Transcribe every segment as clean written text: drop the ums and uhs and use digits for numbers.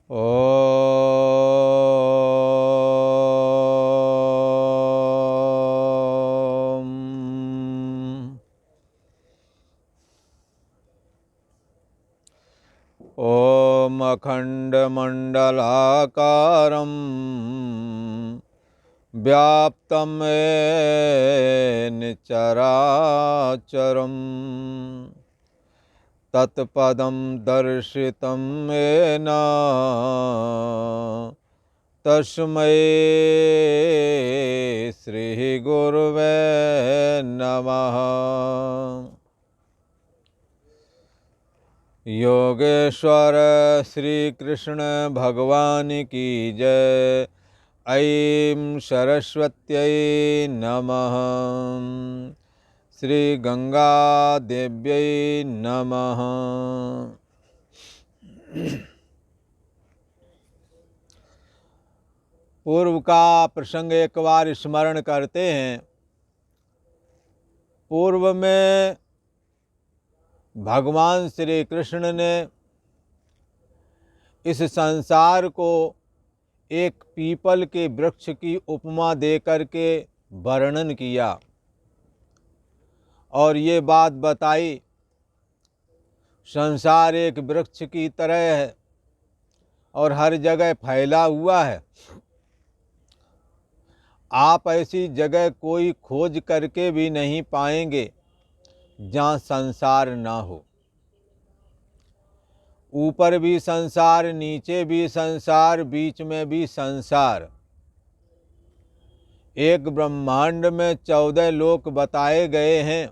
ओम ओम अखंडमंडलाकारं व्याप्तं येन चराचरं तत्पदं दर्शितं येन तस्मै श्री गुरुवे नमः। योगेश्वर श्री कृष्ण भगवान की जय। ऐं सरस्वत्यै नमः। श्री गंगा देव्यै नमः। पूर्व का प्रसंग एक बार स्मरण करते हैं। पूर्व में भगवान श्री कृष्ण ने इस संसार को एक पीपल के वृक्ष की उपमा देकर के वर्णन किया और ये बात बताई, संसार एक वृक्ष की तरह है और हर जगह फैला हुआ है। आप ऐसी जगह कोई खोज करके भी नहीं पाएंगे जहाँ संसार ना हो। ऊपर भी संसार, नीचे भी संसार, बीच में भी संसार। एक ब्रह्मांड में 14 लोक बताए गए हैं।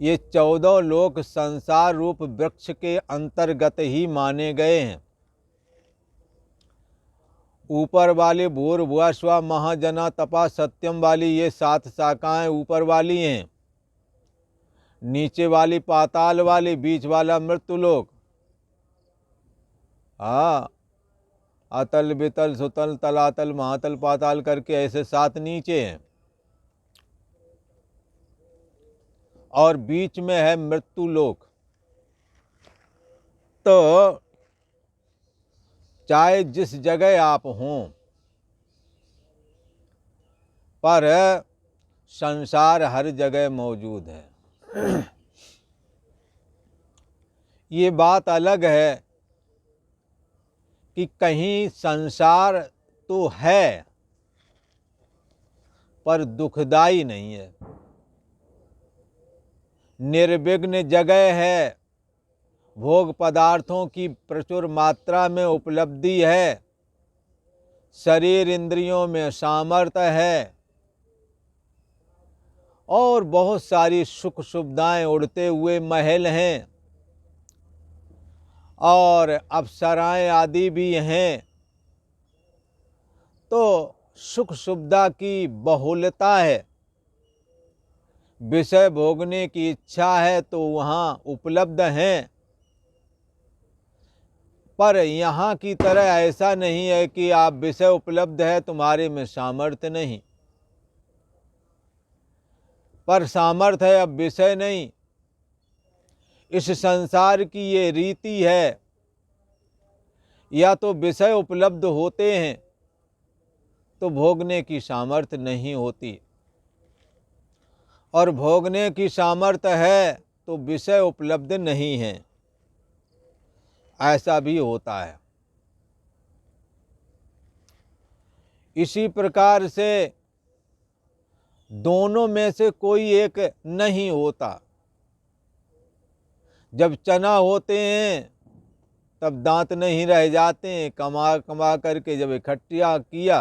ये 14 लोक संसार रूप वृक्ष के अंतर्गत ही माने गए हैं। ऊपर वाली भूर्भुवः स्वः महाजना तपा सत्यम वाली ये 7 शाखाएं ऊपर वाली हैं। नीचे वाली पाताल वाली, बीच वाला मृत्युलोक, अतल बितल सुतल तलातल महातल पाताल करके ऐसे 7 नीचे हैं और बीच में है मृत्युलोक। तो चाहे जिस जगह आप हों, पर संसार हर जगह मौजूद है। ये बात अलग है कि कहीं संसार तो है पर दुखदाई नहीं है। निर्विघ्न जगह है, भोग पदार्थों की प्रचुर मात्रा में उपलब्धि है, शरीर इंद्रियों में सामर्थ्य है और बहुत सारी सुख सुविधाएं, उड़ते हुए महल हैं और अप्सराएं आदि भी हैं। तो सुख सुविधा की बहुलता है, विषय भोगने की इच्छा है तो वहाँ उपलब्ध हैं। पर यहाँ की तरह ऐसा नहीं है कि आप विषय उपलब्ध है, तुम्हारे में सामर्थ्य नहीं। पर सामर्थ्य है, अब विषय नहीं। इस संसार की ये रीति है, या तो विषय उपलब्ध होते हैं तो भोगने की सामर्थ्य नहीं होती, और भोगने की सामर्थ्य है तो विषय उपलब्ध नहीं है। ऐसा भी होता है। इसी प्रकार से दोनों में से कोई एक नहीं होता। जब चना होते हैं तब दांत नहीं रह जाते हैं। कमा कमा करके जब इकट्ठा किया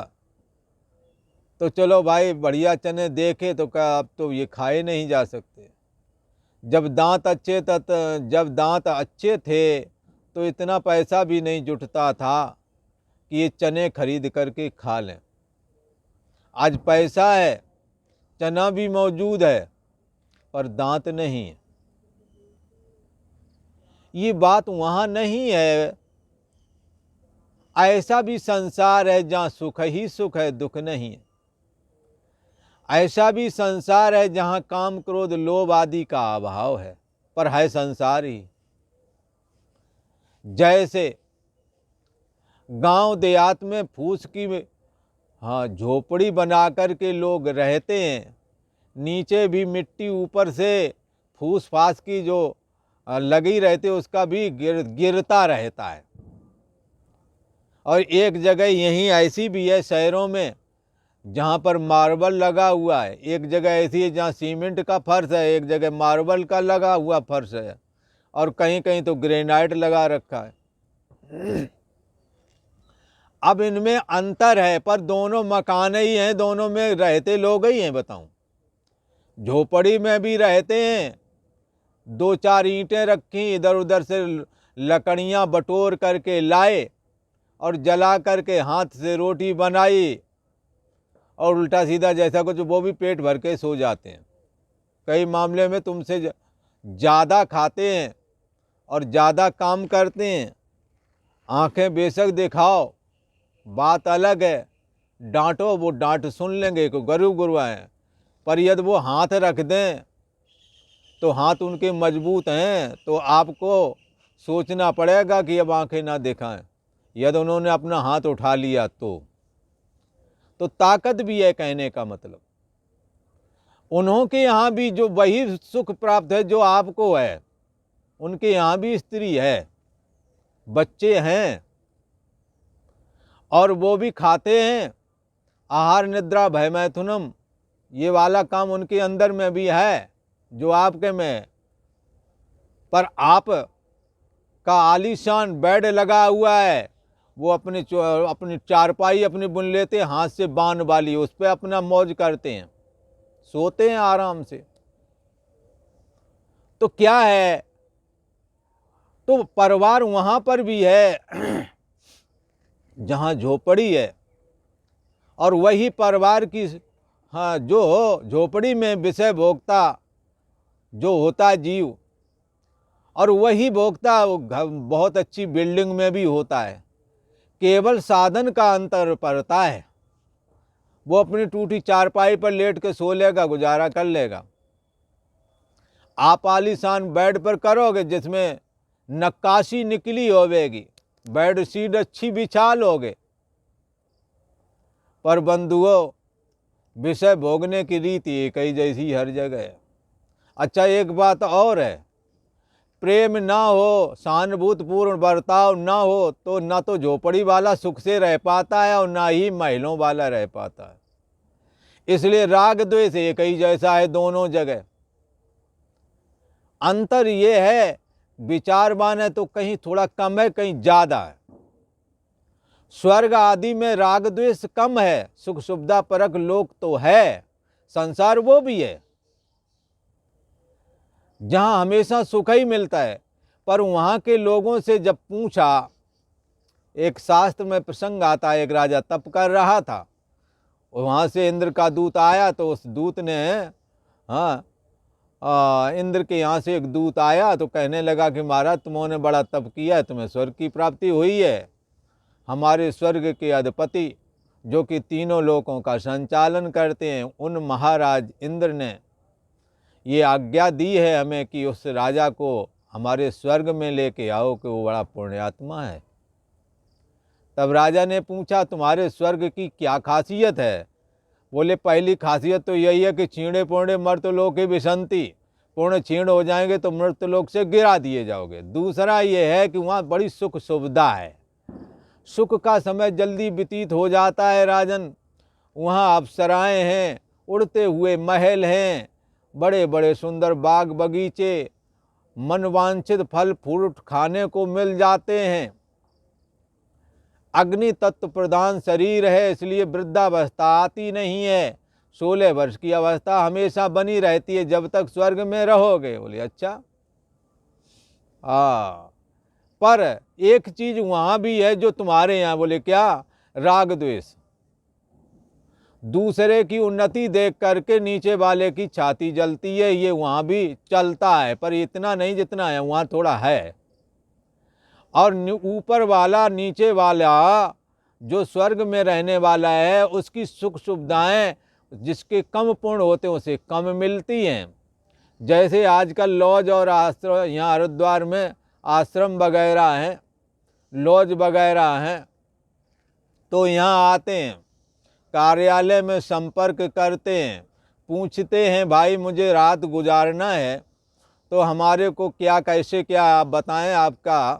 तो चलो भाई बढ़िया चने देखे तो क्या अब तो ये खाए नहीं जा सकते। जब दांत अच्छे थे तो इतना पैसा भी नहीं जुटता था कि ये चने खरीद करके खा लें। आज पैसा है, चना भी मौजूद है, पर दांत नहीं है। ये बात वहाँ नहीं है। ऐसा भी संसार है जहाँ सुख ही सुख है, दुख नहीं है। ऐसा भी संसार है जहाँ काम क्रोध लोभ आदि का अभाव है, पर है संसार ही। जैसे गांव देहात में फूस की हाँ झोपड़ी बना कर के लोग रहते हैं, नीचे भी मिट्टी, ऊपर से फूस फास की जो लगी रहती है उसका भी गिरता रहता है। और एक जगह यहीं ऐसी भी है शहरों में जहाँ पर मार्बल लगा हुआ है, एक जगह ऐसी है जहाँ सीमेंट का फर्श है, एक जगह मार्बल का लगा हुआ फर्श है, और कहीं कहीं तो ग्रेनाइट लगा रखा है। अब इनमें अंतर है, पर दोनों मकान ही हैं, दोनों में रहते लोग ही हैं। बताऊं, झोपड़ी में भी रहते हैं, दो चार ईंटें रखी, इधर उधर से लकड़ियां बटोर करके लाए और जला करके हाथ से रोटी बनाई और उल्टा सीधा जैसा कुछ, वो भी पेट भर के सो जाते हैं। कई मामले में तुमसे ज़्यादा खाते हैं और ज़्यादा काम करते हैं। आंखें बेशक दिखाओ, बात अलग है, डांटो वो डांट सुन लेंगे, को गुरु गुरुआएं, पर यदि वो हाथ रख दें तो हाथ उनके मजबूत हैं, तो आपको सोचना पड़ेगा कि अब आंखें ना दिखाएं। यदि उन्होंने अपना हाथ उठा लिया तो ताकत भी है, कहने का मतलब उन्हों के यहाँ भी जो वही सुख प्राप्त है जो आपको है, उनके यहाँ भी स्त्री है, बच्चे हैं, और वो भी खाते हैं। आहार निद्रा भय मैथुनम, ये वाला काम उनके अंदर में भी है जो आपके में है। पर आप का आलीशान बेड लगा हुआ है, वो अपनी चारपाई अपनी बुन लेते हैं, हाथ से बान वाली, उस पर अपना मौज करते हैं, सोते हैं आराम से। तो क्या है, तो परिवार वहां पर भी है जहां झोपड़ी है, और वही परिवार की हाँ जो झोपड़ी में विषय भोक्ता जो होता जीव, और वही भोक्ता बहुत अच्छी बिल्डिंग में भी होता है। केवल साधन का अंतर पड़ता है। वो अपनी टूटी चारपाई पर लेट के सो लेगा, गुजारा कर लेगा। आप आलीशान बेड पर करोगे जिसमें नक्काशी निकली होवेगी, बेड शीट अच्छी बिछा लोगे, पर बंधुओं विषय भोगने की रीति एक ही जैसी हर जगह है। अच्छा, एक बात और है, प्रेम ना हो, सहानुभूतिपूर्ण बर्ताव ना हो, तो ना तो झोपड़ी वाला सुख से रह पाता है और ना ही महलों वाला रह पाता है। इसलिए राग द्वेष एक ही जैसा है दोनों जगह। अंतर ये है, विचारवान है तो कहीं थोड़ा कम है, कहीं ज्यादा है। स्वर्ग आदि में राग द्वेष कम है, सुख सुविधा परक लोक तो है, संसार वो भी है जहां हमेशा सुख ही मिलता है। पर वहां के लोगों से जब पूछा, एक शास्त्र में प्रसंग आता है, एक राजा तप कर रहा था, वहां से इंद्र का दूत आया, तो उस दूत ने इंद्र के यहाँ से एक दूत आया तो कहने लगा कि महाराज तुमने बड़ा तप किया है, तुम्हें स्वर्ग की प्राप्ति हुई है। हमारे स्वर्ग के अधिपति जो कि तीनों लोकों का संचालन करते हैं, उन महाराज इंद्र ने ये आज्ञा दी है हमें कि उस राजा को हमारे स्वर्ग में लेके आओ, कि वो बड़ा पुण्यात्मा है। तब राजा ने पूछा, तुम्हारे स्वर्ग की क्या खासियत है? बोले, पहली खासियत तो यही है कि छीणे पूर्णे मर्तलोक की विसंति, पूर्ण छीण हो जाएंगे तो मृतलोक से गिरा दिए जाओगे। दूसरा ये है कि वहाँ बड़ी सुख सुविधा है, सुख का समय जल्दी व्यतीत हो जाता है राजन। वहाँ अप्सराएं हैं, उड़ते हुए महल हैं, बड़े बड़े सुंदर बाग बगीचे, मनवांछित फल फ्रूट खाने को मिल जाते हैं। अग्नि तत्व प्रधान शरीर है, इसलिए वृद्धावस्था आती नहीं है। 16 वर्ष की अवस्था हमेशा बनी रहती है जब तक स्वर्ग में रहोगे। बोले अच्छा, पर एक चीज वहां भी है जो तुम्हारे यहाँ। बोले क्या? राग द्वेष। दूसरे की उन्नति देख करके नीचे वाले की छाती जलती है, ये वहां भी चलता है, पर इतना नहीं जितना है वहां, थोड़ा है। और ऊपर वाला नीचे वाला जो स्वर्ग में रहने वाला है, उसकी सुख सुविधाएं जिसके कम पूर्ण होते हैं उसे कम मिलती हैं। जैसे आजकल लॉज और आश्रम, यहाँ हरिद्वार में आश्रम वगैरह हैं, लॉज वगैरह हैं, तो यहाँ आते हैं, कार्यालय में संपर्क करते हैं, पूछते हैं भाई मुझे रात गुजारना है तो हमारे को क्या कैसे क्या आप बताएं, आपका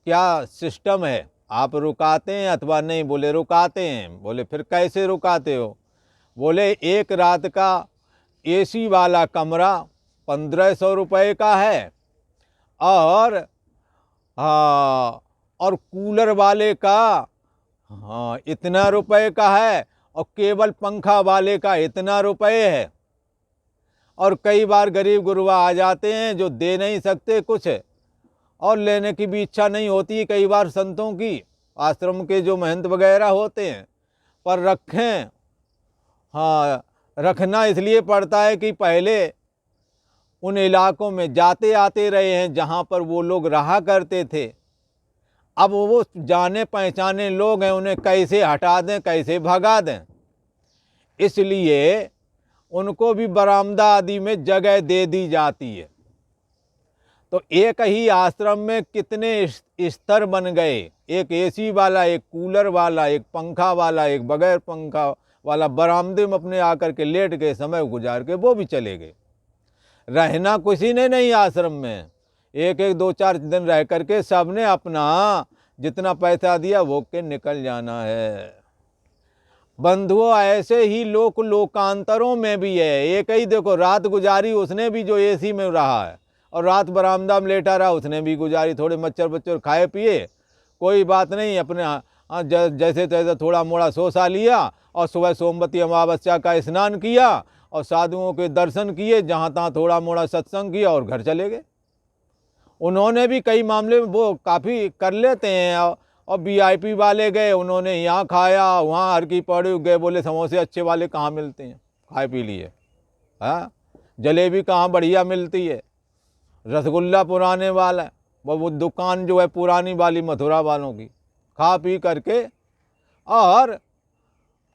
क्या सिस्टम है, आप रुकाते हैं अथवा नहीं? बोले रुकाते हैं। बोले फिर कैसे रुकाते हो? बोले एक रात का एसी वाला कमरा 1500 रुपये का है और हाँ और कूलर वाले का हाँ इतना रुपए का है और केवल पंखा वाले का इतना रुपये है। और कई बार गरीब गुरबा आ जाते हैं जो दे नहीं सकते कुछ और लेने की भी इच्छा नहीं होती कई बार संतों की, आश्रम के जो महंत वगैरह होते हैं, पर रखें। हाँ रखना इसलिए पड़ता है कि पहले उन इलाकों में जाते आते रहे हैं जहाँ पर वो लोग रहा करते थे। अब वो जाने पहचाने लोग हैं, उन्हें कैसे हटा दें, कैसे भगा दें? इसलिए उनको भी बरामदा आदि में जगह दे दी जाती है। तो एक ही आश्रम में कितने स्तर बन गए, एक एसी वाला, एक कूलर वाला, एक पंखा वाला, एक बगैर पंखा वाला, बरामदे में अपने आकर के लेट गए, समय गुजार के वो भी चले गए। रहना किसी ने नहीं आश्रम में, एक एक 2-4 दिन रह करके सबने अपना जितना पैसा दिया वो के निकल जाना है। बंधुओं ऐसे ही लोकांतरों में भी है। एक ही देखो रात गुजारी उसने भी जो एसी में रहा है, और रात बरामदा में लेटा रहा उसने भी गुजारी, थोड़े मच्छर बच्चर खाए पिए, कोई बात नहीं, अपने जैसे तैसे थोड़ा मोड़ा सोसा लिया और सुबह सोमवती अमावस्या का स्नान किया और साधुओं के दर्शन किए, जहाँ तहाँ थोड़ा मोड़ा सत्संग किया और घर चले गए। उन्होंने भी कई मामले में वो काफ़ी कर लेते हैं। और वीआईपी वाले गए, उन्होंने यहाँ खाया वहाँ हर की पौड़ी गए, बोले समोसे अच्छे वाले कहाँ मिलते हैं, खाए पी लिए। हाँ जलेबी कहाँ बढ़िया मिलती है, रसगुल्ला पुराने वाला, वो दुकान जो है पुरानी वाली मथुरा वालों की, खा पी करके और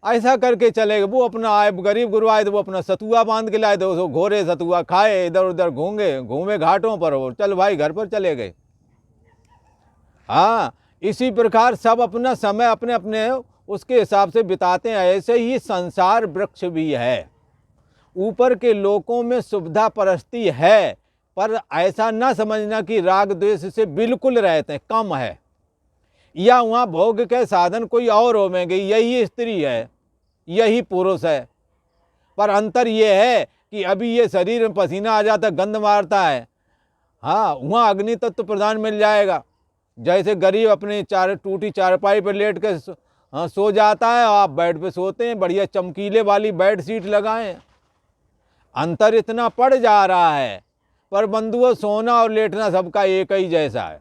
ऐसा करके चले गए। वो अपना आए गरीब गुरु आए तो वो अपना सतुआ बांध के लाए, तो घोरे सतुआ खाए, इधर उधर घूमे घाटों पर, और चल भाई घर पर चले गए। हाँ इसी प्रकार सब अपना समय अपने अपने उसके हिसाब से बिताते हैं। ऐसे ही संसार वृक्ष भी है। ऊपर के लोकों में सुविधा परस्ती है, पर ऐसा ना समझना कि राग द्वेष से बिल्कुल रहते हैं, कम है। या वहाँ भोग के साधन कोई और होंगे, यही स्त्री है, यही पुरुष है, पर अंतर ये है कि अभी ये शरीर में पसीना आ जाता, गंध मारता है। हाँ वहाँ अग्नि तत्व प्रधान मिल जाएगा। जैसे गरीब अपने टूटी चारपाई पर लेट के सो जाता है, आप बेड पे सोते हैं, बढ़िया चमकीले वाली बेड शीट लगाएं। अंतर इतना पड़ जा रहा है, पर बंधुओं सोना और लेटना सबका एक ही जैसा है।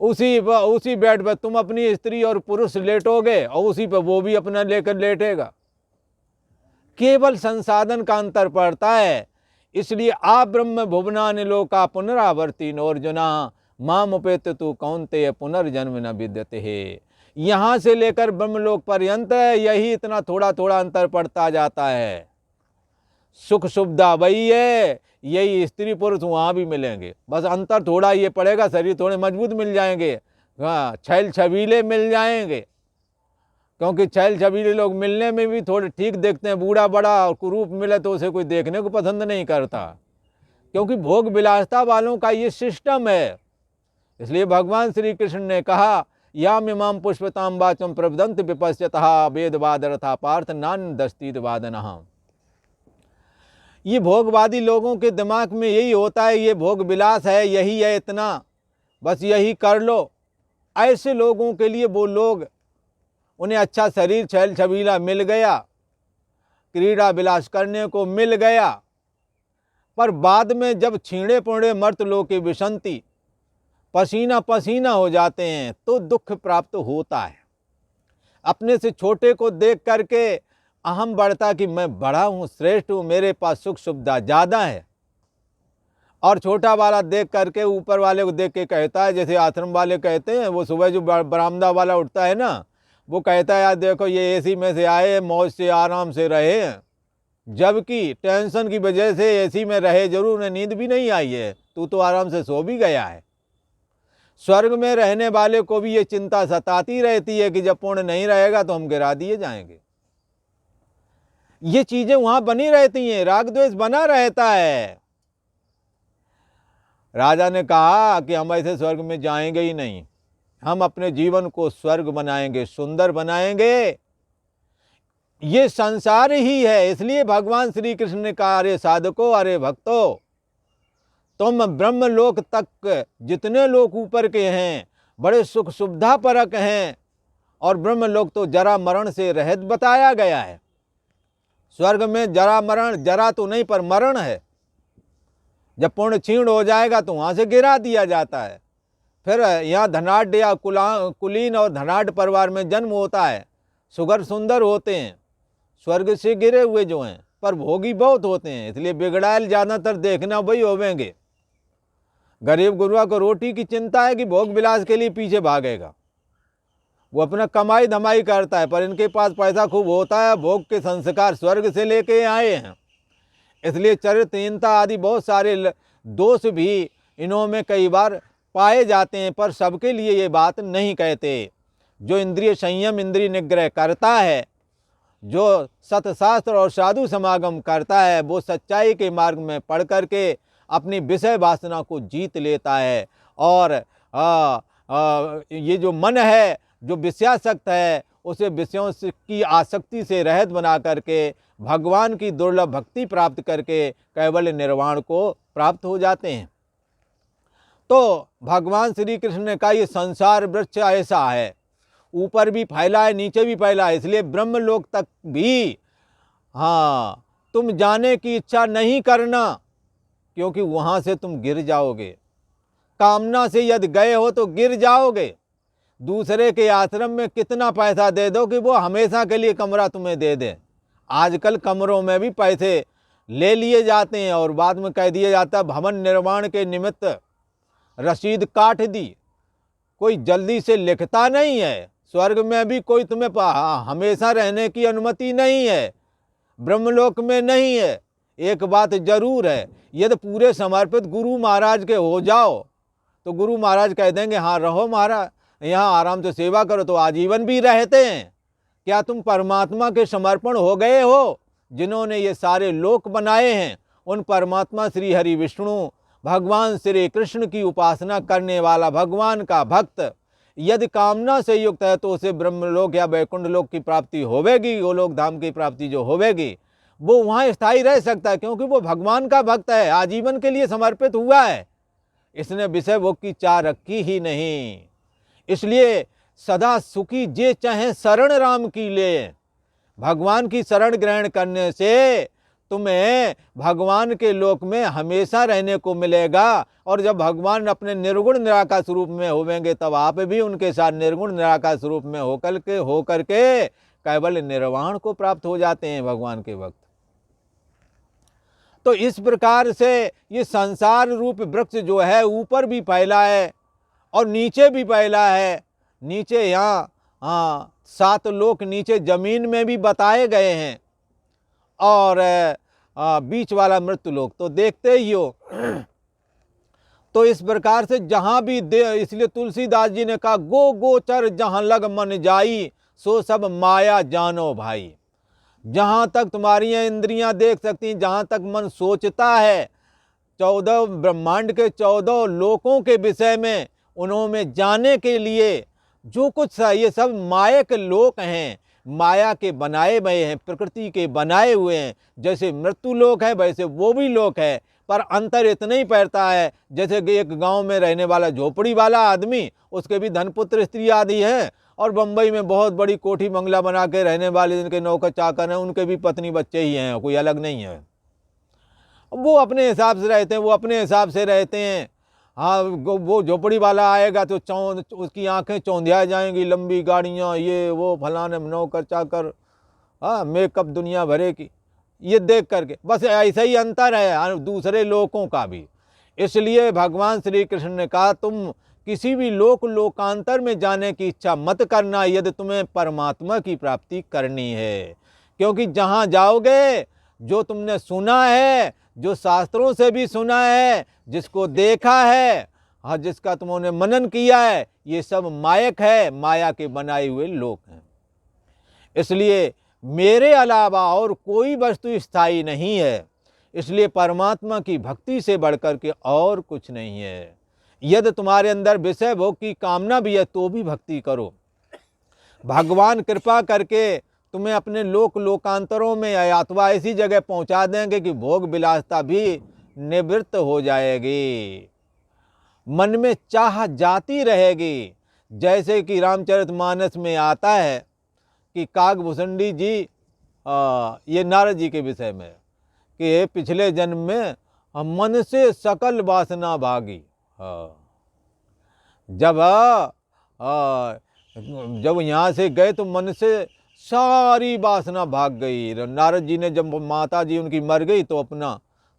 उसी बेड पर तुम अपनी स्त्री और पुरुष लेटोगे और उसी पर वो भी अपना लेकर लेटेगा। केवल संसाधन का अंतर पड़ता है। इसलिए आप ब्रह्म भुवनानि लोका पुनरावर्ती नोर्जुना माम उपेत तु कौन्तेय पुनर्जन्म न विद्यते है। यहाँ से लेकर ब्रह्मलोक पर्यंत यही इतना थोड़ा थोड़ा अंतर पड़ता जाता है। सुख सुविधा वही है, यही स्त्री पुरुष वहाँ भी मिलेंगे, बस अंतर थोड़ा ये पड़ेगा, शरीर थोड़े मजबूत मिल जाएंगे, हाँ छैल छबीले मिल जाएंगे, क्योंकि छैल छबीले लोग मिलने में भी थोड़े ठीक देखते हैं। बूढ़ा बड़ा और कुरूप मिले तो उसे कोई देखने को पसंद नहीं करता, क्योंकि भोग विलासता वालों का ये सिस्टम है। इसलिए भगवान श्री कृष्ण ने कहा याम इमाम पुष्पताम वाचम प्रवदंत विपश्यतः वेदवाद रथा पार्थ नान दस्तीत वादनः। ये भोगवादी लोगों के दिमाग में यही होता है, ये भोग विलास है, यही है, इतना बस यही कर लो। ऐसे लोगों के लिए वो लोग, उन्हें अच्छा शरीर छैल छबीला मिल गया, क्रीड़ा विलास करने को मिल गया, पर बाद में जब छीणे पुणे मर्त लोग की विसंति पसीना पसीना हो जाते हैं तो दुख प्राप्त होता है। अपने से छोटे को देख करके अहम बढ़ता कि मैं बड़ा हूँ, श्रेष्ठ हूँ, मेरे पास सुख सुविधा ज़्यादा है, और छोटा वाला देख करके ऊपर वाले को देख के कहता है, जैसे आश्रम वाले कहते हैं, वो सुबह जो बरामदा वाला उठता है ना, वो कहता है यार देखो ये एसी में से आए, मौज से आराम से रहे, जबकि टेंशन की वजह से एसी में रहे जरूर, उन्हें नींद भी नहीं आई है, तू तो आराम से सो भी गया है। स्वर्ग में रहने वाले को भी ये चिंता सताती रहती है कि जब पुण्य नहीं रहेगा तो हम गिरा दिए जाएंगे। ये चीजें वहां बनी रहती हैं, राग द्वेष बना रहता है। राजा ने कहा कि हम ऐसे स्वर्ग में जाएंगे ही नहीं, हम अपने जीवन को स्वर्ग बनाएंगे, सुंदर बनाएंगे। ये संसार ही है। इसलिए भगवान श्री कृष्ण ने कहा, अरे साधको, अरे भक्तों, तुम ब्रह्मलोक तक जितने लोग ऊपर के हैं बड़े सुख सुविधा परक हैं, और ब्रह्मलोक तो जरा मरण से रहित बताया गया है। स्वर्ग में जरा मरण, जरा तो नहीं पर मरण है। जब पुण्य क्षीण हो जाएगा तो वहां से गिरा दिया जाता है। फिर यहाँ धनाढ़ या कुलीन और धनाढ़ परिवार में जन्म होता है, सुगर सुंदर होते हैं, स्वर्ग से गिरे हुए जो हैं, पर भोगी बहुत होते हैं। इसलिए बिगड़ायल ज्यादातर देखना वही होवेंगे। गरीब गुरुआ को रोटी की चिंता है कि भोग विलास के लिए पीछे भागेगा, वो अपना कमाई धमाई करता है, पर इनके पास पैसा खूब होता है, भोग के संस्कार स्वर्ग से लेके आए हैं। इसलिए चरित्रहीनता आदि बहुत सारे दोष भी इन्हों में कई बार पाए जाते हैं, पर सबके लिए ये बात नहीं कहते। जो इंद्रिय संयम, इंद्रिय निग्रह करता है, जो सतशास्त्र और साधु समागम करता है, वो सच्चाई के मार्ग में पढ़ करके अपनी विषय वासना को जीत लेता है। और ये जो मन है, जो विषयासक्त है, उसे विषयों की आसक्ति से रहित बना करके भगवान की दुर्लभ भक्ति प्राप्त करके कैवल्य निर्वाण को प्राप्त हो जाते हैं। तो भगवान श्री कृष्ण ने कहा, ये संसार वृक्ष ऐसा है, ऊपर भी फैला है, नीचे भी फैला है। इसलिए ब्रह्मलोक तक भी तुम जाने की इच्छा नहीं करना, क्योंकि वहां से तुम गिर जाओगे। कामना से यदि गए हो तो गिर जाओगे। दूसरे के आश्रम में कितना पैसा दे दो कि वो हमेशा के लिए कमरा तुम्हें दे दे। आजकल कमरों में भी पैसे ले लिए जाते हैं और बाद में कह दिया जाता है भवन निर्माण के निमित्त रसीद काट दी। कोई जल्दी से लिखता नहीं है। स्वर्ग में भी कोई तुम्हें हमेशा रहने की अनुमति नहीं है, ब्रह्मलोक में नहीं है। एक बात जरूर है, यदि पूरे समर्पित गुरु महाराज के हो जाओ तो गुरु महाराज कह देंगे, हाँ रहो महाराज, यहाँ आराम से सेवा करो, तो आजीवन भी रहते हैं। क्या तुम परमात्मा के समर्पण हो गए हो? जिन्होंने ये सारे लोक बनाए हैं उन परमात्मा श्री हरि विष्णु भगवान श्री कृष्ण की उपासना करने वाला भगवान का भक्त यदि कामना से युक्त है तो उसे ब्रह्मलोक या वैकुंठ लोक की प्राप्ति होवेगी। गोलोक धाम की प्राप्ति जो होवेगी वो वहाँ स्थायी रह सकता है, क्योंकि वो भगवान का भक्त है, आजीवन के लिए समर्पित हुआ है। इसने विषय भोग की चाह रखी ही नहीं। इसलिए सदा सुखी जे चाहे शरण राम की ले। भगवान की शरण ग्रहण करने से तुम्हें भगवान के लोक में हमेशा रहने को मिलेगा। और जब भगवान अपने निर्गुण निराकार स्वरूप में होवेंगे तब आप भी उनके साथ निर्गुण निराकार स्वरूप में होकर के केवल निर्वाण को प्राप्त हो जाते हैं भगवान के भक्त। तो इस प्रकार से ये संसार रूप वृक्ष जो है ऊपर भी फैला है और नीचे भी फैला है। नीचे यहाँ 7 लोक नीचे जमीन में भी बताए गए हैं, और बीच वाला मृत्यु लोक तो देखते ही हो। तो इस प्रकार से जहाँ भी इसलिए तुलसीदास जी ने कहा, गो गोचर जहाँ लग मन जाई, सो सब माया जानो भाई। जहाँ तक तुम्हारी इंद्रियां देख सकती, जहाँ तक मन सोचता है, 14 ब्रह्मांड के 14 लोकों के विषय में उन्होंने जाने के लिए जो कुछ ये सब मायक लोक हैं, माया के बनाए हुए हैं, प्रकृति के बनाए हुए हैं। जैसे मृत्यु लोक है वैसे वो भी लोक है, पर अंतर इतना ही पड़ता है जैसे कि एक गांव में रहने वाला झोपड़ी वाला आदमी, उसके भी धनपुत्र स्त्री आदि हैं, और बम्बई में बहुत बड़ी कोठी बंगला बना के रहने वाले जिनके नौकर चाकर हैं, उनके भी पत्नी बच्चे ही हैं, कोई अलग नहीं है। वो अपने हिसाब से रहते हैं, वो अपने हिसाब से रहते हैं। हाँ, वो झोपड़ी वाला आएगा तो उसकी आंखें चौंधिया जाएंगी, लंबी गाड़ियाँ, ये वो फलाने नौकर चाकर, हाँ मेकअप दुनिया भरे की, ये देख करके बस ऐसा ही अंतर है दूसरे लोकों का भी। इसलिए भगवान श्री कृष्ण ने कहा, तुम किसी भी लोकांतर में जाने की इच्छा मत करना यदि तुम्हें परमात्मा की प्राप्ति करनी है। क्योंकि जहाँ जाओगे, जो तुमने सुना है, जो शास्त्रों से भी सुना है, जिसको देखा है, हाँ, जिसका तुमने मनन किया है, ये सब मायक है, माया के बनाए हुए लोक हैं। इसलिए मेरे अलावा और कोई वस्तु स्थायी नहीं है। इसलिए परमात्मा की भक्ति से बढ़कर के और कुछ नहीं है। यदि तुम्हारे अंदर विषय भोग की कामना भी है तो भी भक्ति करो। भगवान कृपा करके तुम्हें अपने लोकांतरों में या अथवा ऐसी जगह पहुंचा देंगे कि भोग विलासता भी निवृत्त हो जाएगी, मन में चाह जाती रहेगी। जैसे कि रामचरितमानस में आता है कि काकभूषणी जी ये नारद जी के विषय में कि पिछले जन्म में मन से सकल वासना भागी। जब यहाँ से गए तो मन से सारी वासना भाग गई। नारद जी ने जब माता जी उनकी मर गई तो अपना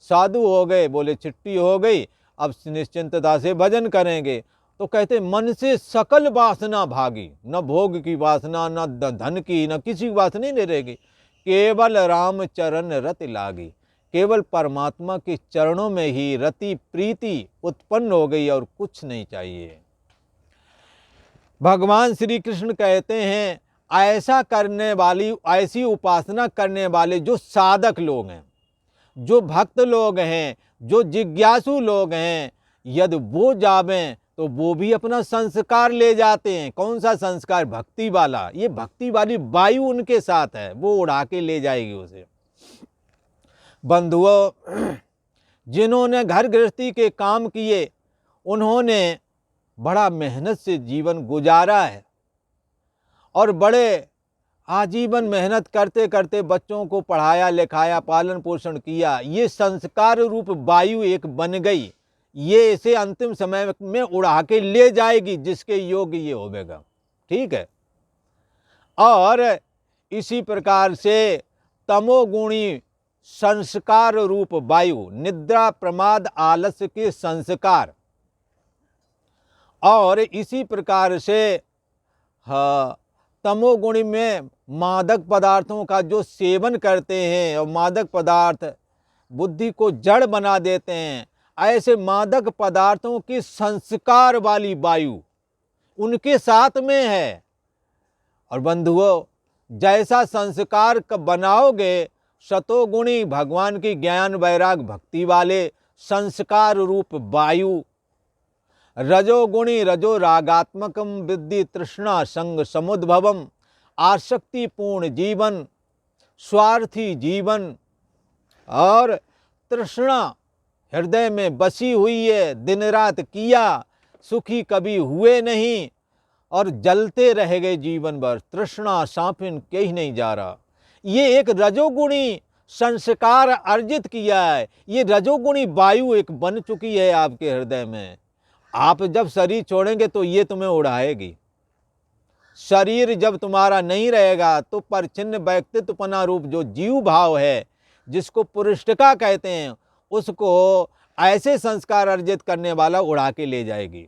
साधु हो गए, बोले छुट्टी हो गई, अब निश्चिंतता से भजन करेंगे। तो कहते मन से सकल वासना भागी, न भोग की वासना, न धन की, न किसी वासना नहीं रहेगी, केवल राम चरण रति लागी। केवल परमात्मा के चरणों में ही रति प्रीति उत्पन्न हो गई और कुछ नहीं चाहिए। भगवान श्री कृष्ण कहते हैं ऐसा करने वाली, ऐसी उपासना करने वाले जो साधक लोग हैं, जो भक्त लोग हैं, जो जिज्ञासु लोग हैं, यदि वो जावें तो वो भी अपना संस्कार ले जाते हैं। कौन सा संस्कार? भक्ति वाला। ये भक्ति वाली वायु उनके साथ है, वो उड़ा के ले जाएगी उसे। बंधुओं, जिन्होंने घर गृहस्थी के काम किए, उन्होंने बड़ा मेहनत से जीवन गुजारा है और बड़े आजीवन मेहनत करते करते बच्चों को पढ़ाया लिखाया, पालन पोषण किया। ये संस्कार रूप वायु एक बन गई, ये इसे अंतिम समय में उड़ा के ले जाएगी जिसके योग्य ये होगा। ठीक है। और इसी प्रकार से तमोगुणी संस्कार रूप वायु, निद्रा प्रमाद आलस्य के संस्कार, और इसी प्रकार से तमोगुणी में मादक पदार्थों का जो सेवन करते हैं और मादक पदार्थ बुद्धि को जड़ बना देते हैं, ऐसे मादक पदार्थों की संस्कार वाली वायु उनके साथ में है। और बंधुओं, जैसा संस्कार बनाओगे, सतोगुणी भगवान की ज्ञान वैराग भक्ति वाले संस्कार रूप वायु, रजोगुणी रजो रागात्मकम विद्धि तृष्णा संग समुद्भवम, आसक्तिपूर्ण जीवन, स्वार्थी जीवन और तृष्णा हृदय में बसी हुई है, दिन रात किया, सुखी कभी हुए नहीं और जलते रह गए जीवन भर, तृष्णा सांपिन कहीं नहीं जा रहा। ये एक रजोगुणी संस्कार अर्जित किया है, ये रजोगुणी वायु एक बन चुकी है आपके हृदय में। आप जब शरीर छोड़ेंगे तो ये तुम्हें उड़ाएगी। शरीर जब तुम्हारा नहीं रहेगा तो परिच्छिन्न व्यक्तित्वपना रूप जो जीव भाव है, जिसको पुरुषका कहते हैं, उसको ऐसे संस्कार अर्जित करने वाला उड़ा के ले जाएगी।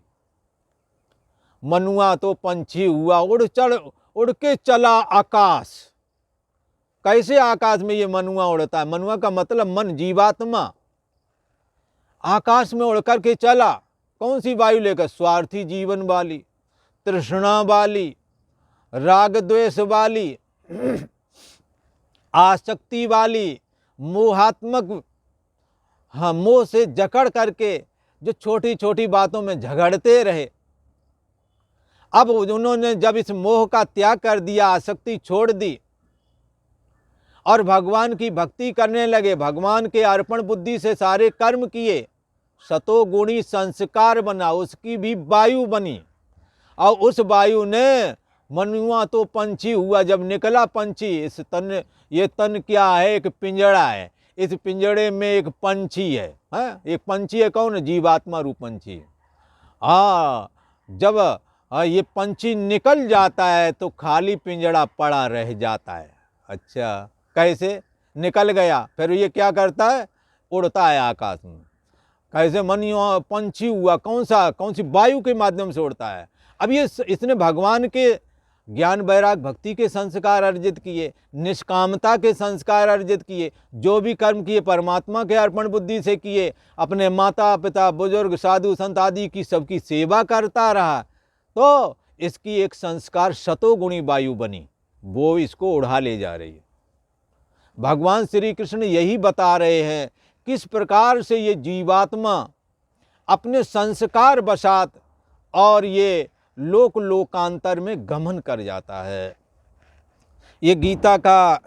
मनुआ तो पंछी हुआ, उड़ के चला आकाश। कैसे आकाश में ये मनुआ उड़ता है? मनुआ का मतलब मन, जीवात्मा। आकाश में उड़ करके चला, कौन सी वायु लेकर? स्वार्थी जीवन वाली, तृष्णा वाली, राग द्वेष वाली, आसक्ति वाली, मोहात्मक, हाँ, मोह से जकड़ करके जो छोटी छोटी बातों में झगड़ते रहे। अब उन्होंने जब इस मोह का त्याग कर दिया, आसक्ति छोड़ दी और भगवान की भक्ति करने लगे, भगवान के अर्पण बुद्धि से सारे कर्म किए, सतोगुणी संस्कार बना, उसकी भी वायु बनी। और उस वायु ने, मनुआ तो पंछी हुआ, जब निकला पंछी, इस तन, ये तन क्या है? एक पिंजड़ा है, इस पिंजड़े में एक पंछी है। एक पंछी है, कौन? जीवात्मा रूप पंछी है। हाँ, जब ये पंछी निकल जाता है तो खाली पिंजड़ा पड़ा रह जाता है। अच्छा, कैसे? निकल गया, फिर ये क्या करता है? उड़ता है आकाश में। कैसे? मनुआ पंछी हुआ, कौन सी वायु के माध्यम से उड़ता है। अब ये इसने भगवान के ज्ञान वैराग भक्ति के संस्कार अर्जित किए, निष्कामता के संस्कार अर्जित किए, जो भी कर्म किए परमात्मा के अर्पण बुद्धि से किए, अपने माता पिता बुजुर्ग साधु संत आदि की सबकी सेवा करता रहा, तो इसकी एक संस्कार शतोगुणी वायु बनी, वो इसको उड़ा ले जा रही है। भगवान श्री कृष्ण यही बता रहे हैं किस प्रकार से ये जीवात्मा अपने संस्कार वशात और ये लोक लोकांतर में गमन कर जाता है। ये गीता का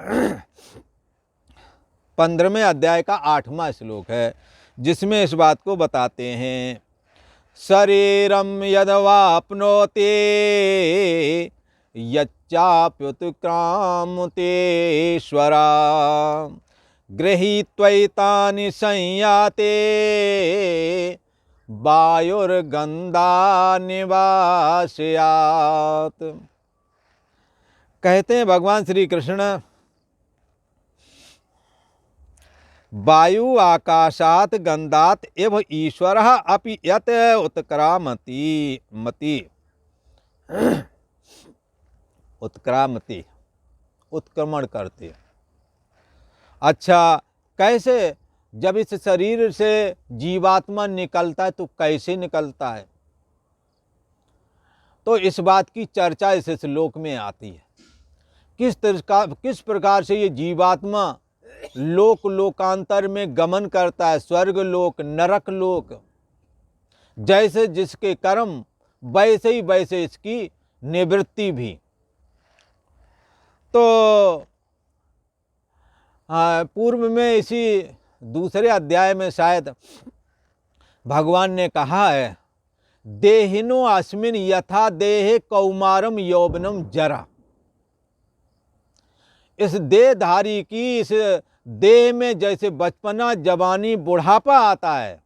15वें अध्याय का 8वां श्लोक है, जिसमें इस बात को बताते हैं, शरीरम यदवाप्नोते यच्चाप्युत्क्रामतेश्वरा गृहीत्वैतानि संयाते वायुर्गंधा निवासयात। कहते हैं भगवान श्री कृष्ण, वायु आकाशात गंधात एव ईश्वरः अपि यत उत्क्रामति मति उत्क्रामति उत्क्रमण करते। अच्छा, कैसे? जब इस शरीर से जीवात्मा निकलता है तो कैसे निकलता है? तो इस बात की चर्चा इस श्लोक में आती है। किस प्रकार से ये जीवात्मा लोक लोकांतर में गमन करता है, स्वर्ग लोक नरक लोक, जैसे जिसके कर्म वैसे इसकी निवृत्ति भी। तो पूर्व में इसी दूसरे अध्याय में शायद भगवान ने कहा है, देहिनो अस्मिन यथा देहे कौमारम यौवनम जरा। इस देहधारी की इस देह में जैसे बचपना जवानी बुढ़ापा आता है,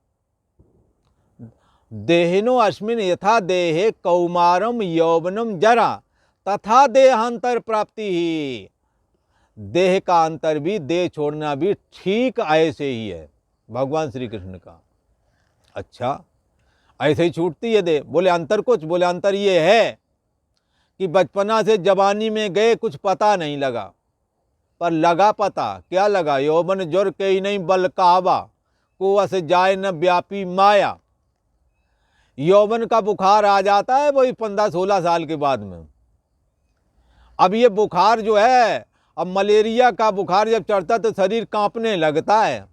देहिनो अस्मिन यथा देहे कौमारम यौवनम जरा तथा देहांतर प्राप्ति ही। देह का अंतर भी, देह छोड़ना भी ठीक ऐसे ही है भगवान श्री कृष्ण का। अच्छा, ऐसे ही छूटती है देह? बोले अंतर कुछ? बोले अंतर ये है कि बचपना से जवानी में गए कुछ पता नहीं लगा, पर लगा पता। क्या लगा? यौवन जोर के ही नहीं बल कावा, कुआ से जाए न व्यापी माया। यौवन का बुखार आ जाता है वही 15-16 साल के बाद में। अब ये बुखार जो है, अब मलेरिया का बुखार जब चढ़ता तो शरीर कांपने लगता है,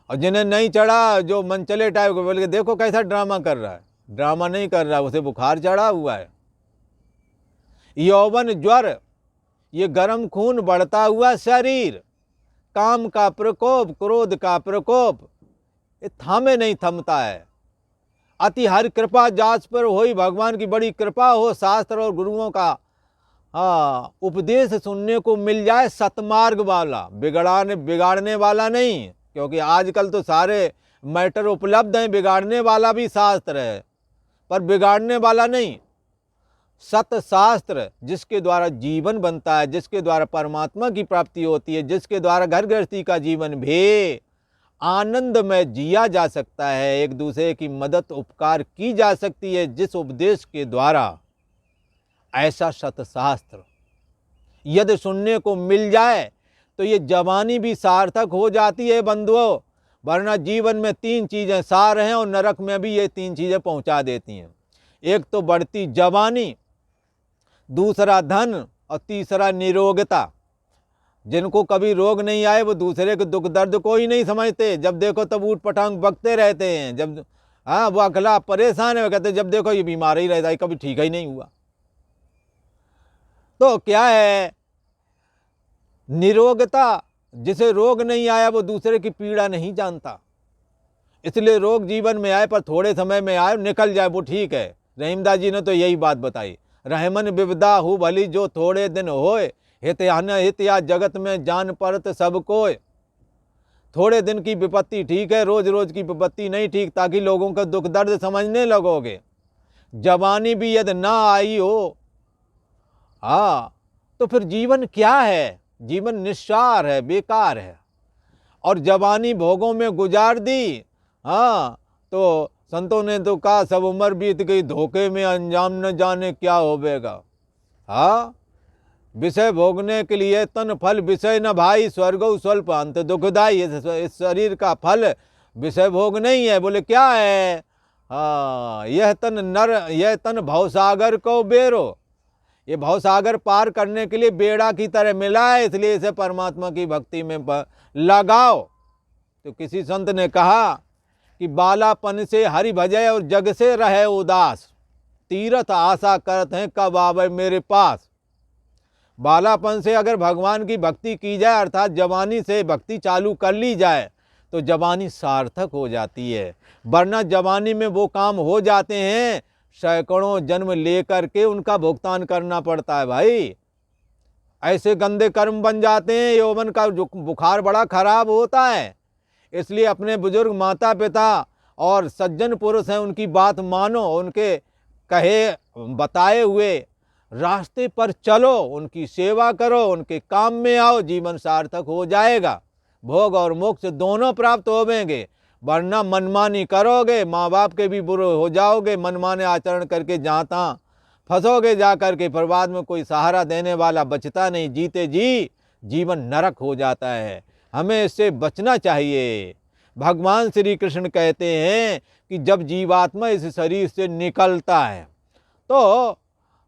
और जिन्हें नहीं चढ़ा, जो मनचले टाइप को, बोल के देखो कैसा ड्रामा कर रहा है। ड्रामा नहीं कर रहा, उसे बुखार चढ़ा हुआ है। यौवन ज्वर, ये गर्म खून बढ़ता हुआ शरीर, काम का प्रकोप, क्रोध का प्रकोप, ये थामे नहीं थमता है। अति हर कृपा जास पर होई, भगवान की बड़ी कृपा हो, शास्त्र और गुरुओं का उपदेश सुनने को मिल जाए, सतमार्ग वाला, बिगाड़ने वाला नहीं। क्योंकि आजकल तो सारे मैटर उपलब्ध हैं, बिगाड़ने वाला भी शास्त्र है, पर बिगाड़ने वाला नहीं। सतशास्त्र जिसके द्वारा जीवन बनता है, जिसके द्वारा परमात्मा की प्राप्ति होती है, जिसके द्वारा घर गृहस्थी का जीवन भी आनंद में जिया जा सकता है, एक दूसरे की मदद उपकार की जा सकती है, जिस उपदेश के द्वारा, ऐसा सतशास्त्र यदि सुनने को मिल जाए तो ये जवानी भी सार्थक हो जाती है बंधुओं। वरना जीवन में 3 चीज़ें सार हैं और नरक में भी ये 3 चीज़ें पहुंचा देती हैं। एक तो बढ़ती जवानी, दूसरा धन, और तीसरा निरोगता। जिनको कभी रोग नहीं आए वो दूसरे के दुख दर्द को ही नहीं समझते, जब देखो तब ऊट पटांग बकते रहते हैं। जब वो अगला परेशान है, वो कहते जब देखो ये बीमार ही रहता है, कभी ठीक ही नहीं हुआ। तो क्या है निरोगता? जिसे रोग नहीं आया वो दूसरे की पीड़ा नहीं जानता। इसलिए रोग जीवन में आए पर थोड़े समय में आए, निकल जाए, वो ठीक है। रहीमदास जी ने तो यही बात बताई, रहमन विविधा हो भली जो थोड़े दिन होए, हित या जगत में जान परत सब कोय। थोड़े दिन की विपत्ति ठीक है, रोज रोज की विपत्ति नहीं ठीक, ताकि लोगों का दुख दर्द समझने लगोगे। जवानी भी यदि ना आई हो, तो फिर जीवन क्या है? जीवन निस्सार है, बेकार है। और जवानी भोगों में गुजार दी, तो संतों ने तो कहा सब उम्र बीत गई, धोखे में अंजाम न जाने क्या होवेगा। हाँ, विषय भोगने के लिए तन फल विषय न भाई, स्वर्गौ स्वल्प अंत दुखदाई। इस शरीर का फल विषय भोग नहीं है। बोले क्या है? हाँ, यह तन भवसागर को बेरो, ये भवसागर पार करने के लिए बेड़ा की तरह मिला है, इसलिए इसे परमात्मा की भक्ति में लगाओ। तो किसी संत ने कहा कि बालापन से हरि भजय और जग से रहे उदास, तीर्थ आशा करत हैं कब आवे मेरे पास। बालापन से अगर भगवान की भक्ति की जाए, अर्थात जवानी से भक्ति चालू कर ली जाए, तो जवानी सार्थक हो जाती है। वरना जवानी में वो काम हो जाते हैं, सैकड़ों जन्म लेकर के उनका भुगतान करना पड़ता है भाई। ऐसे गंदे कर्म बन जाते हैं, यौवन का बुखार बड़ा खराब होता है। इसलिए अपने बुजुर्ग माता पिता और सज्जन पुरुष हैं, उनकी बात मानो, उनके कहे बताए हुए रास्ते पर चलो, उनकी सेवा करो, उनके काम में आओ, जीवन सार्थक हो जाएगा। भोग और मोक्ष दोनों प्राप्त होवेंगे। वरना मनमानी करोगे, माँ बाप के भी बुरे हो जाओगे, मनमाने आचरण करके जहाँ तहाँ फंसोगे जा करके, पर बाद में कोई सहारा देने वाला बचता नहीं, जीते जी जीवन नरक हो जाता है। हमें इससे बचना चाहिए। भगवान श्री कृष्ण कहते हैं कि जब जीवात्मा इस शरीर से निकलता है तो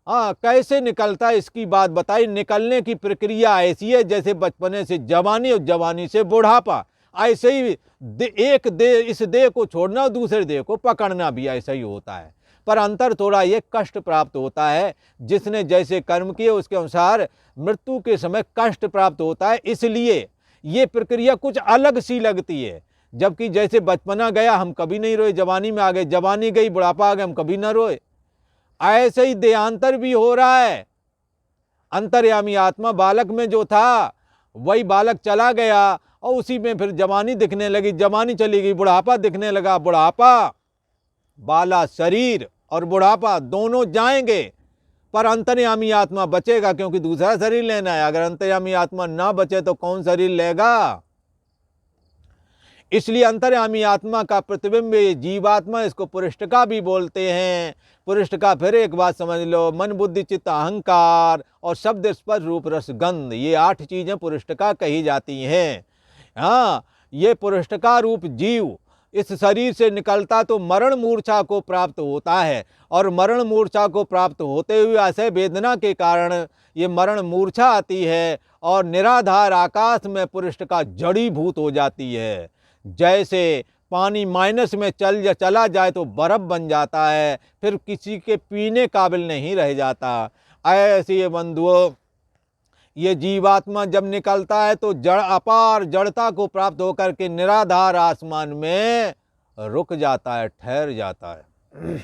कैसे निकलता है इसकी बात बताई। निकलने की प्रक्रिया ऐसी है जैसे बचपने से जवानी और जवानी से बुढ़ापा, ऐसे ही इस देह को छोड़ना और दूसरे देह को पकड़ना भी ऐसा ही होता है। पर अंतर थोड़ा ये कष्ट प्राप्त होता है, जिसने जैसे कर्म किए उसके अनुसार मृत्यु के समय कष्ट प्राप्त होता है। इसलिए ये प्रक्रिया कुछ अलग सी लगती है। जबकि जैसे बचपना गया हम कभी नहीं रोए, जवानी में आ गए, जवानी गई बुढ़ापा आ गया हम कभी ना रोए। ऐसे ही देहांतर भी हो रहा है। अंतर्यामी आत्मा बालक में जो था वही बालक चला गया और उसी में फिर जवानी दिखने लगी, जवानी चली गई, बुढ़ापा दिखने लगा, बुढ़ापा, बाला शरीर और बुढ़ापा दोनों जाएंगे, पर अंतर्यामी आत्मा बचेगा, क्योंकि दूसरा शरीर लेना है। अगर अंतर्यामी आत्मा ना बचे तो कौन शरीर लेगा? इसलिए अंतर्यामी आत्मा का प्रतिबिंब जीवात्मा, इसको पुरुषका भी बोलते हैं। पुरुषका फिर एक बात समझ लो, मन बुद्धि चित्त अहंकार और शब्द स्पर्श रूप रस गंध, ये 8 चीजें पुरुषका कही जाती हैं। हाँ, ये पुरुषका रूप जीव इस शरीर से निकलता तो मरण मूर्छा को प्राप्त होता है, और मरण मूर्छा को प्राप्त होते हुए असह्य वेदना के कारण ये मरण मूर्छा आती है और निराधार आकाश में पुरुषका जड़ीभूत हो जाती है। जैसे पानी माइनस में चला जाए तो बर्फ बन जाता है, फिर किसी के पीने काबिल नहीं रह जाता। ऐसे ये बंधुओं, ये जीवात्मा जब निकलता है तो जड़ अपार जड़ता को प्राप्त होकर के निराधार आसमान में रुक जाता है, ठहर जाता है।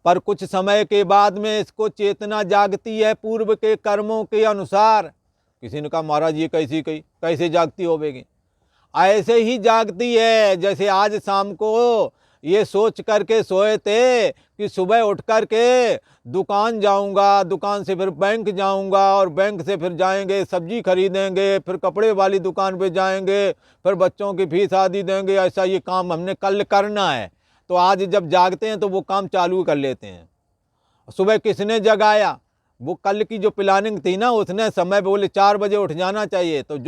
पर कुछ समय के बाद में इसको चेतना जागती है पूर्व के कर्मों के अनुसार। किसी ने कहा महाराज ये कैसे जागती होगी? ऐसे ही जागती है जैसे आज शाम को ये सोच करके सोए थे कि सुबह उठ करके दुकान जाऊंगा, दुकान से फिर बैंक जाऊंगा, और बैंक से फिर जाएंगे सब्जी खरीदेंगे, फिर कपड़े वाली दुकान पे जाएंगे, फिर बच्चों की फीस आदि देंगे। ऐसा ये काम हमने कल करना है। तो आज जब जागते हैं तो वो काम चालू कर लेते हैं। सुबह किसने जगाया? वो कल की जो प्लानिंग थी ना, उसने समय बोले 4 बजे उठ जाना चाहिए। तो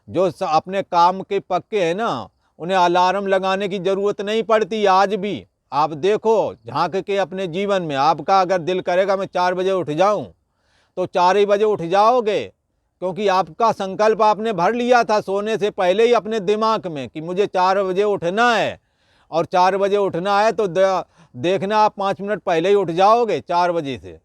जो अपने काम के पक्के हैं ना, उन्हें अलार्म लगाने की ज़रूरत नहीं पड़ती। आज भी आप देखो झांक के अपने जीवन में, आपका अगर दिल करेगा मैं 4 बजे उठ जाऊं तो 4 ही बजे उठ जाओगे, क्योंकि आपका संकल्प आपने भर लिया था सोने से पहले ही अपने दिमाग में कि मुझे 4 बजे उठना है। और 4 बजे उठना है तो देखना आप 5 मिनट पहले ही उठ जाओगे 4 बजे से।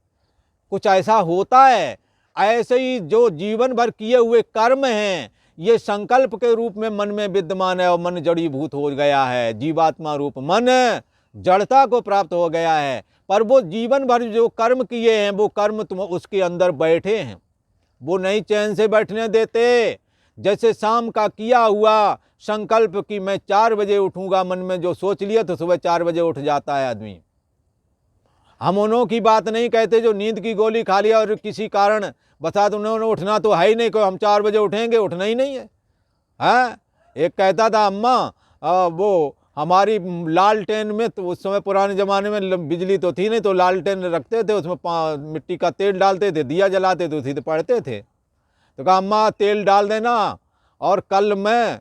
कुछ ऐसा होता है। ऐसे ही जो जीवन भर किए हुए कर्म हैं, ये संकल्प के रूप में मन में विद्यमान है और मन जड़ीभूत हो गया है। जीवात्मा रूप मन जड़ता को प्राप्त हो गया है। पर वो जीवन भर जो कर्म किए हैं वो कर्म तुम उसके अंदर बैठे हैं, वो नहीं चैन से बैठने देते। जैसे शाम का किया हुआ संकल्प कि मैं 4 बजे उठूंगा, मन में जो सोच लिया तो सुबह 4 बजे उठ जाता है आदमी। हम उन्हों की बात नहीं कहते जो नींद की गोली खा लिया और किसी कारण बता दो उन्होंने उठना तो है ही नहीं, कोई हम 4 बजे उठेंगे, उठना ही नहीं है। हाँ, एक कहता था अम्मा वो हमारी लालटेन में, तो उस समय पुराने ज़माने में बिजली तो थी नहीं, तो लालटेन रखते थे, उसमें मिट्टी का तेल डालते थे, दिया जलाते थे, उसी से पढ़ते थे। तो कहा अम्मा तेल डाल देना और कल मैं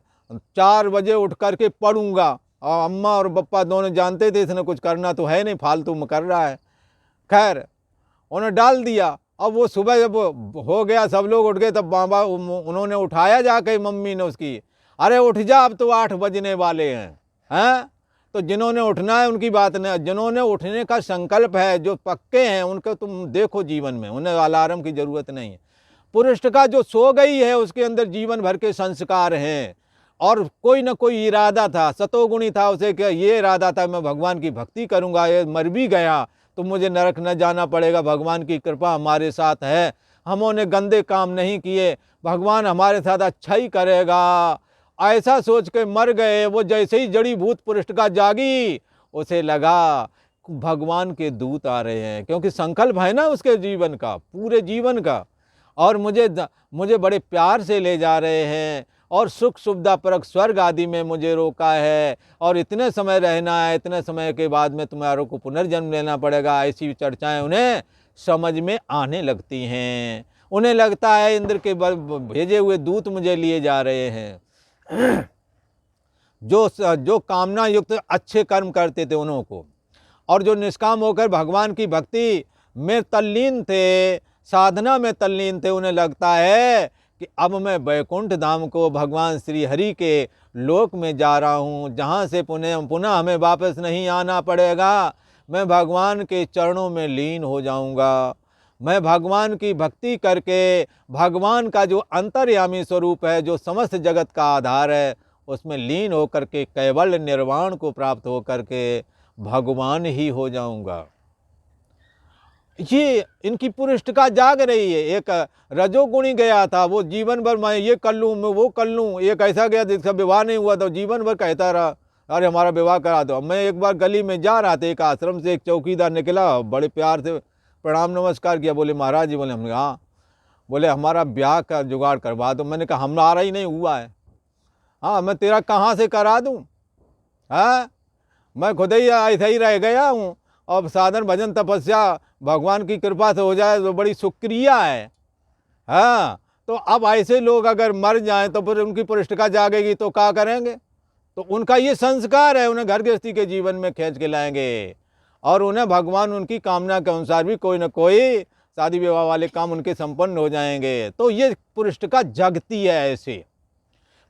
4 बजे उठ करके पढ़ूंगा। और अम्मा और पप्पा दोनों जानते थे इसने कुछ करना तो है नहीं, फालतू में कर रहा है। खैर उन्होंने डाल दिया। अब वो सुबह जब हो गया, सब लोग उठ गए, तब बाबा उन्होंने उठाया जाके, मम्मी ने उसकी, अरे उठ जा, अब तो 8 बजने वाले हैं। तो जिन्होंने उठना है उनकी बात नहीं, जिन्होंने उठने का संकल्प है, जो पक्के हैं, उनको तुम देखो जीवन में, उन्हें अलार्म की जरूरत नहीं है। पुरुषका जो सो गई है उसके अंदर जीवन भर के संस्कार हैं, और कोई ना कोई इरादा था, सतोगुणी था, उसे क्या ये इरादा था मैं भगवान की भक्ति करूंगा, ये मर भी गया तो मुझे नरक न जाना पड़ेगा, भगवान की कृपा हमारे साथ है, हमने गंदे काम नहीं किए, भगवान हमारे साथ अच्छा ही करेगा, ऐसा सोच के मर गए। वो जैसे ही जड़ी भूत पुरुषका जागी, उसे लगा भगवान के दूत आ रहे हैं, क्योंकि संकल्प है ना उसके जीवन का, पूरे जीवन का, और मुझे बड़े प्यार से ले जा रहे हैं, और सुख सुविधा परक स्वर्ग आदि में मुझे रोका है, और इतने समय रहना है, इतने समय के बाद में तुम्हारों को पुनर्जन्म लेना पड़ेगा। ऐसी चर्चाएं उन्हें समझ में आने लगती हैं। उन्हें लगता है इंद्र के भेजे हुए दूत मुझे लिए जा रहे हैं। जो कामना युक्त अच्छे कर्म करते थे उन्हों को, और जो निष्काम होकर भगवान की भक्ति में तल्लीन थे, साधना में तल्लीन थे, उन्हें लगता है कि अब मैं वैकुंठ धाम को, भगवान श्री हरि के लोक में जा रहा हूँ, जहाँ से पुनः हमें वापस नहीं आना पड़ेगा। मैं भगवान के चरणों में लीन हो जाऊँगा। मैं भगवान की भक्ति करके भगवान का जो अंतर्यामी स्वरूप है, जो समस्त जगत का आधार है, उसमें लीन होकर के कैवल्य निर्वाण को प्राप्त होकर के भगवान ही हो जाऊँगा। ये इनकी पुरुषका जाग रही है। एक रजोगुणी गया था, वो जीवन भर मैं ये कर लूँ, मैं वो कर लूँ। एक ऐसा गया जिसका विवाह नहीं हुआ, तो जीवन भर कहता रहा अरे हमारा विवाह करा दो। मैं एक बार गली में जा रहा था, एक आश्रम से एक चौकीदार निकला, बड़े प्यार से प्रणाम नमस्कार किया, बोले महाराज जी। बोले हमने हाँ। बोले हमारा ब्याह का जुगाड़ करवा दो। मैंने कहा हमारा ही नहीं हुआ है। हाँ, मैं तेरा कहाँ से करा दूँ? हाँ, मैं खुद ही ऐसा ही रह गया हूँ। अब साधन भजन तपस्या भगवान की कृपा से हो जाए तो बड़ी शुक्रिया है। हाँ, तो अब ऐसे लोग अगर मर जाएं तो फिर उनकी पुरुषका जागेगी तो क्या करेंगे? तो उनका ये संस्कार है, उन्हें घर गृहस्थी के जीवन में खींच के लाएंगे, और उन्हें भगवान उनकी कामना के अनुसार भी कोई ना कोई शादी विवाह वाले काम उनके संपन्न हो जाएंगे। तो ये पुरुषका जगती है, ऐसे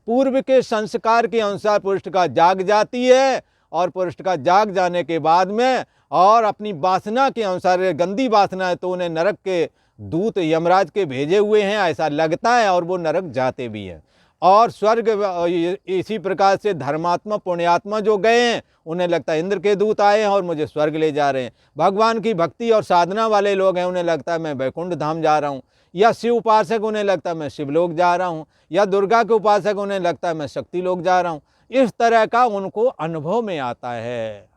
पूर्व के संस्कार के अनुसार पुरुषका जाग जाती है, और पुरुषका जाग जाने के बाद में और अपनी वासना के अनुसार, गंदी वासना है तो उन्हें नरक के दूत यमराज के भेजे हुए हैं ऐसा लगता है, और वो नरक जाते भी हैं। और स्वर्ग इसी प्रकार से धर्मात्मा पुण्यात्मा जो गए हैं, उन्हें लगता है इंद्र के दूत आए हैं और मुझे स्वर्ग ले जा रहे हैं। भगवान की भक्ति और साधना वाले लोग हैं, उन्हें लगता है मैं वैकुंठ धाम जा रहा हूँ, या शिव उपासक उन्हें लगता है मैं शिवलोक जा रहा हूँ, या दुर्गा के उपासक उन्हें लगता है मैं शक्ति लोक जा रहा हूँ। इस तरह का उनको अनुभव में आता है।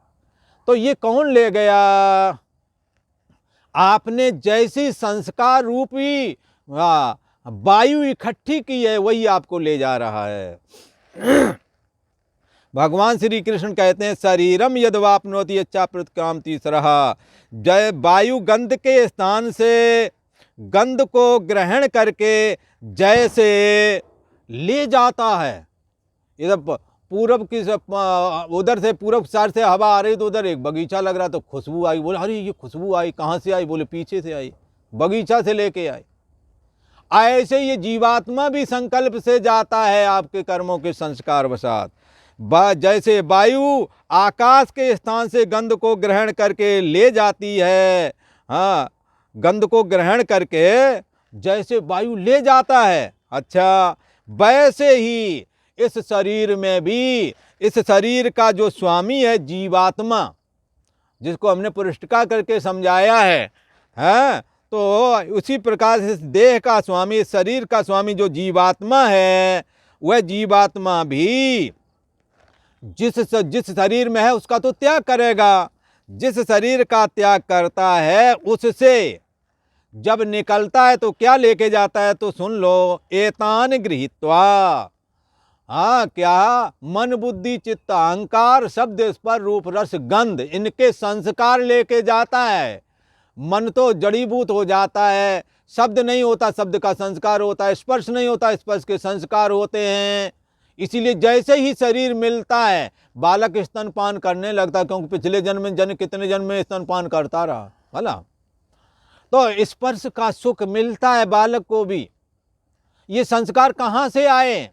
तो ये कौन ले गया? आपने जैसी संस्कार रूपी वायु इकट्ठी की है, वही आपको ले जा रहा है। भगवान श्री कृष्ण कहते हैं शरीरम यद्वाप्नोति यच्चाप्युत्क्रामति तीसरा, जय वायु गंध के स्थान से गंध को ग्रहण करके जैसे ले जाता है। इधर पूरब की उधर से पूरब साइड से हवा आ रही तो उधर एक बगीचा लग रहा, तो खुशबू आई। बोले अरे ये खुशबू आई कहाँ से आई? बोले पीछे से आई, बगीचा से लेके आई। ऐसे ये जीवात्मा भी संकल्प से जाता है आपके कर्मों के संस्कार वसात। जैसे वायु आकाश के स्थान से गंध को ग्रहण करके ले जाती है, हाँ, गंध को ग्रहण करके जैसे वायु ले जाता है, अच्छा वैसे ही इस शरीर में भी, इस शरीर का जो स्वामी है जीवात्मा, जिसको हमने पुरुषका करके समझाया है, हाँ, तो उसी प्रकार से देह का स्वामी, शरीर का स्वामी जो जीवात्मा है, वह जीवात्मा भी जिस शरीर में है उसका तो त्याग करेगा। जिस शरीर का त्याग करता है उससे जब निकलता है तो क्या लेके जाता है? तो सुन लो, एतान गृहीत्वा, हाँ क्या, मन बुद्धि चित्त अहंकार शब्द स्पर्श रूप रस गंध, इनके संस्कार लेके जाता है। मन तो जड़ीभूत हो जाता है, शब्द नहीं होता, शब्द का संस्कार होता है, स्पर्श नहीं होता, स्पर्श के संस्कार होते हैं। इसीलिए जैसे ही शरीर मिलता है बालक स्तनपान करने लगता है, क्योंकि पिछले जन्म में कितने जन्म में स्तनपान करता रहा भला। तो स्पर्श का सुख मिलता है बालक को भी। ये संस्कार कहाँ से आए?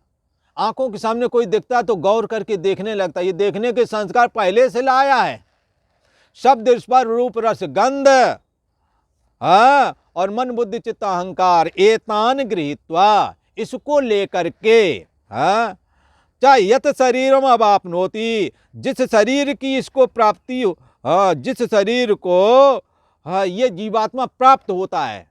आंखों के सामने कोई दिखता है तो गौर करके देखने लगता है, ये देखने के संस्कार पहले से लाया है। शब्द स्पर्श रूप रस गंध, हाँ, और मन बुद्धि चित्त अहंकार एतान गृहीत्वा, इसको लेकर के, हाँ, चाहे यत शरीरम अवाप्नोति, जिस शरीर की इसको प्राप्ति हो, हाँ, जिस शरीर को, हाँ, ये जीवात्मा प्राप्त होता है।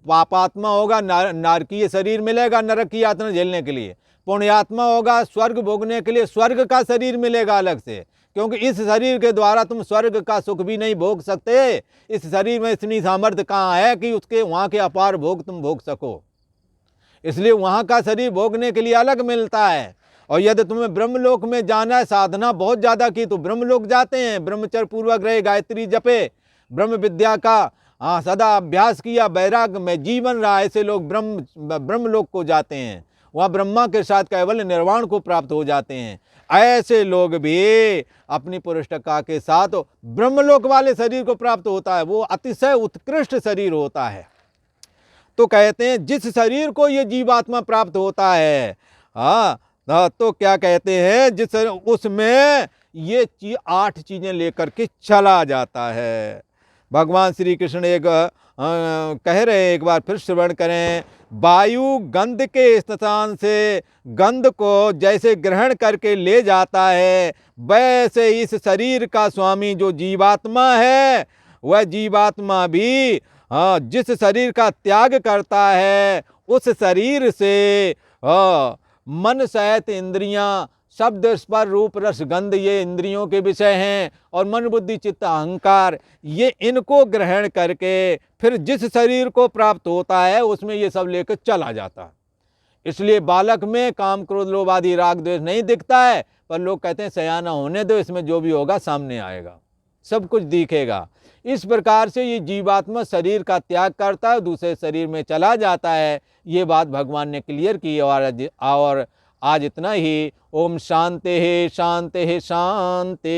पापात्मा होगा नारकीय शरीर मिलेगा नरक की यातना झेलने के लिए, पुण्यात्मा होगा स्वर्ग भोगने के लिए स्वर्ग का शरीर मिलेगा अलग से, क्योंकि इस शरीर के द्वारा तुम स्वर्ग का सुख भी नहीं भोग सकते। इस शरीर में इतनी सामर्थ्य कहाँ है कि उसके वहाँ के अपार भोग तुम भोग सको, इसलिए वहाँ का शरीर भोगने के लिए अलग मिलता है। और यदि तुम्हें ब्रह्मलोक में जाना है, साधना बहुत ज़्यादा की तो ब्रह्मलोक जाते हैं, ब्रह्मचर्य पूर्वक रहे, गायत्री जपे, ब्रह्म विद्या का सदा अभ्यास किया, वैराग्य में जीवन रहा, ऐसे लोग ब्रह्मलोक को जाते हैं, वहाँ ब्रह्मा के साथ कैवल्य निर्वाण को प्राप्त हो जाते हैं। ऐसे लोग भी अपनी पुरुषका के साथ ब्रह्मलोक वाले शरीर को प्राप्त होता है, वो अतिशय उत्कृष्ट शरीर होता है। तो कहते हैं जिस शरीर को ये जीवात्मा प्राप्त होता है, हाँ, तो क्या कहते हैं, जिस उसमें ये 8 चीजें लेकर के चला जाता है। भगवान श्री कृष्ण एक कह रहे हैं, एक बार फिर श्रवण करें, वायु गंध के स्थान से गंध को जैसे ग्रहण करके ले जाता है, वैसे इस शरीर का स्वामी जो जीवात्मा है, वह जीवात्मा भी जिस शरीर का त्याग करता है, उस शरीर से मन सहित इंद्रियां, शब्द स्पर्श रूप रस गंध, ये इंद्रियों के विषय हैं, और मन बुद्धि चित्त अहंकार, ये इनको ग्रहण करके फिर जिस शरीर को प्राप्त होता है उसमें ये सब लेकर चला जाता है। इसलिए बालक में काम क्रोध लोभ आदि राग द्वेष नहीं दिखता है, पर लोग कहते हैं सयाना होने दो, इसमें जो भी होगा सामने आएगा, सब कुछ दिखेगा। इस प्रकार से ये जीवात्मा शरीर का त्याग करता है, दूसरे शरीर में चला जाता है। ये बात भगवान ने क्लियर की। और आज इतना ही। ओम शांति शांति शांति।